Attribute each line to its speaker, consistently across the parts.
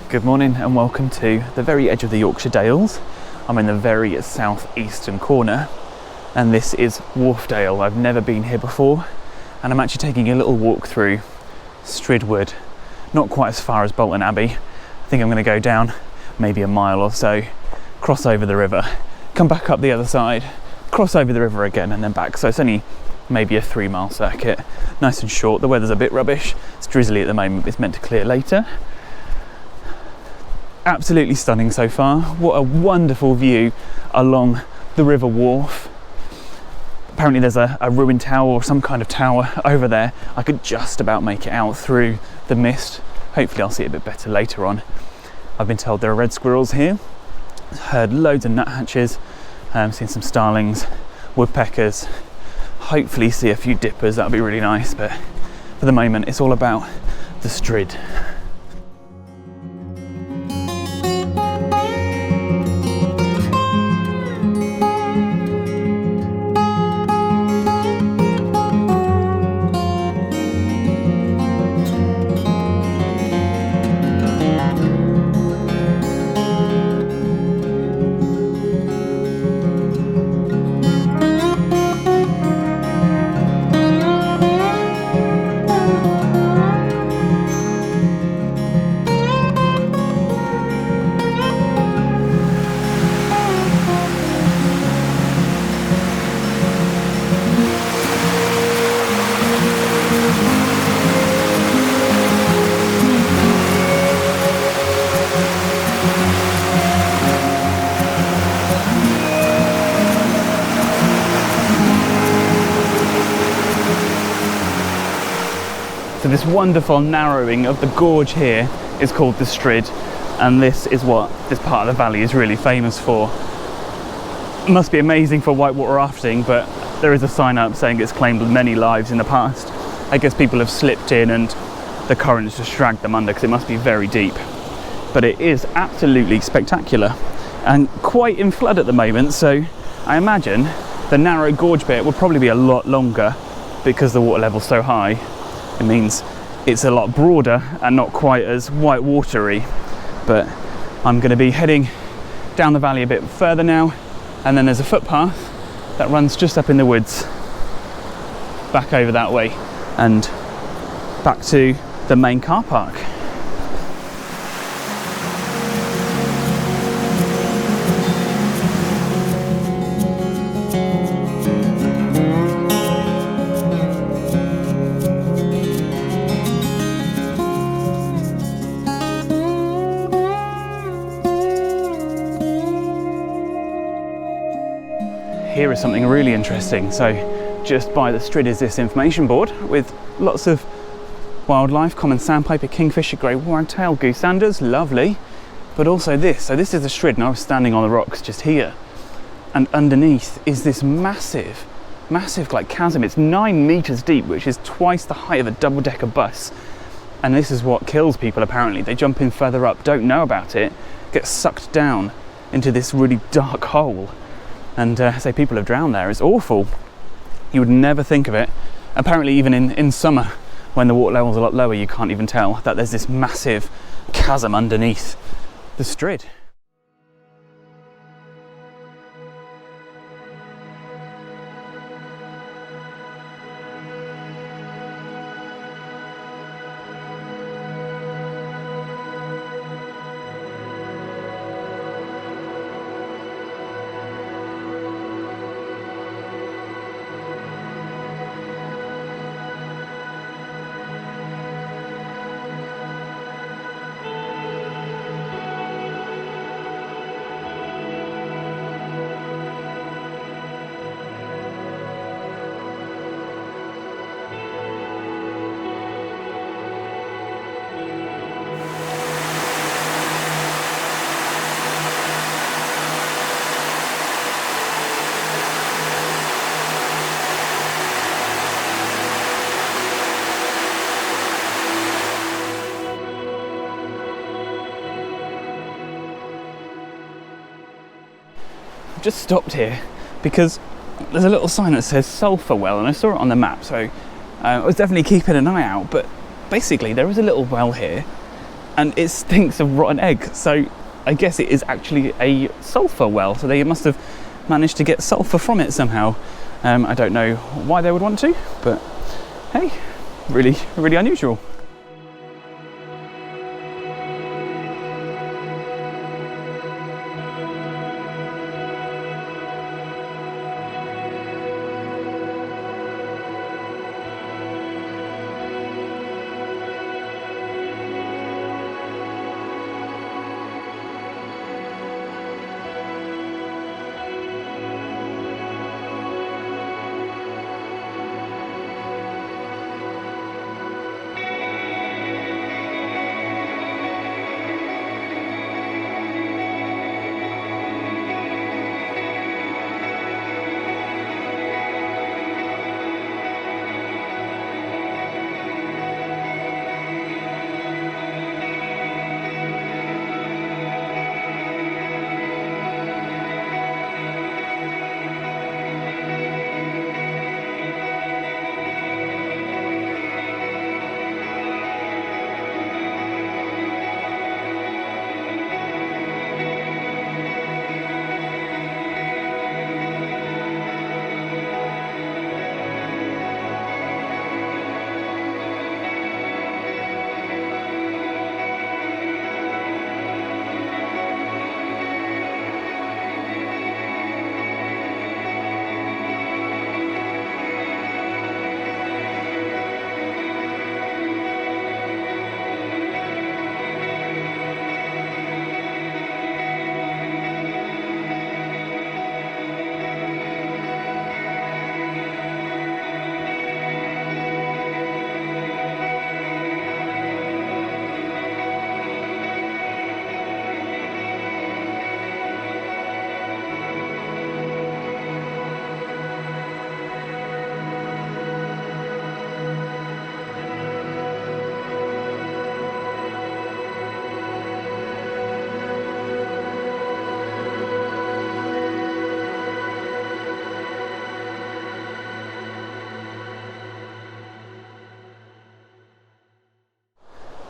Speaker 1: Good morning and welcome to the very edge of the Yorkshire Dales. I'm in the very southeastern corner and this is Wharfedale. I've never been here before and I'm actually taking a little walk through Strid Wood. Not quite as far as Bolton Abbey. I think I'm going to go down maybe a mile or so, cross over the river, come back up the other side, cross over the river again and then back. So it's only maybe a 3-mile circuit. Nice and short. The weather's a bit rubbish. It's drizzly at the moment, it's meant to clear later. Absolutely stunning so far. What a wonderful view along the River Wharfe. Apparently there's a ruined tower or some kind of tower over there. I could just about make it out through the mist. Hopefully I'll see it a bit better later on. I've been told there are red squirrels here. Heard loads of nuthatches. Seen some starlings, woodpeckers. Hopefully see a few dippers, that'll be really nice. But for the moment it's all about the Strid. So this wonderful narrowing of the gorge here is called the Strid, and this is what this part of the valley is really famous for. It must be amazing for whitewater rafting, but there is a sign up saying it's claimed many lives in the past. I guess people have slipped in and the currents just dragged them under because it must be very deep. But it is absolutely spectacular and quite in flood at the moment, so I imagine the narrow gorge bit will probably be a lot longer because the water level's so high. It means it's a lot broader and not quite as white watery. But I'm going to be heading down the valley a bit further now, and then there's a footpath that runs just up in the woods back over that way and back to the main car park. Here is something really interesting. So just by the Strid is this information board with lots of wildlife: common sandpiper, kingfisher, grey wagtail, gooseanders, lovely. But also this, so this is the Strid and I was standing on the rocks just here, and underneath is this massive like chasm. It's 9 meters deep, which is twice the height of a double-decker bus, and this is what kills people apparently. They jump in further up, don't know about it, get sucked down into this really dark hole. And say people have drowned there. It's awful. You would never think of it. Apparently even in summer, when the water level's a lot lower, you can't even tell that there's this massive chasm underneath the Strid. I've just stopped here because there's a little sign that says sulphur well, and I saw it on the map, so I was definitely keeping an eye out. But basically there is a little well here, and it stinks of rotten egg. So I guess it is actually a sulphur well, so they must have managed to get sulphur from it somehow. I don't know why they would want to, but hey, really, really unusual.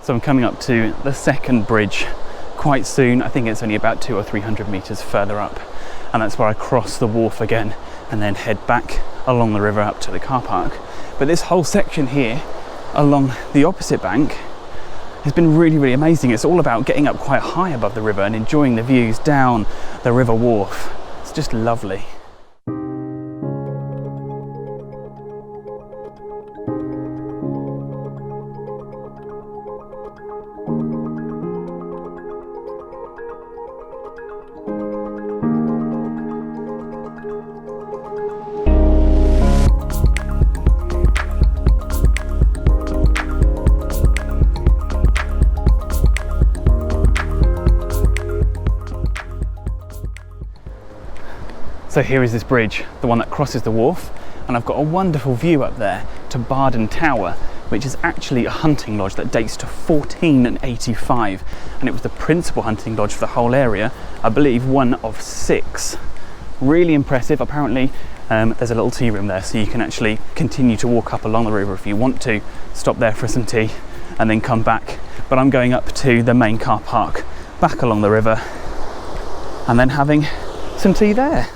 Speaker 1: So I'm coming up to the second bridge quite soon. I think it's only about 200 or 300 meters further up, and that's where I cross the wharf again and then head back along the river up to the car park. But this whole section here along the opposite bank has been really, really amazing. It's all about getting up quite high above the river and enjoying the views down the River Wharfe. It's just lovely. So here is this bridge, the one that crosses the wharf, and I've got a wonderful view up there to Barden Tower, which is actually a hunting lodge that dates to 1485, and it was the principal hunting lodge for the whole area, I believe one of 6. Really impressive. Apparently there's a little tea room there, so you can actually continue to walk up along the river if you want to, stop there for some tea and then come back. But I'm going up to the main car park, back along the river, and then having some tea there.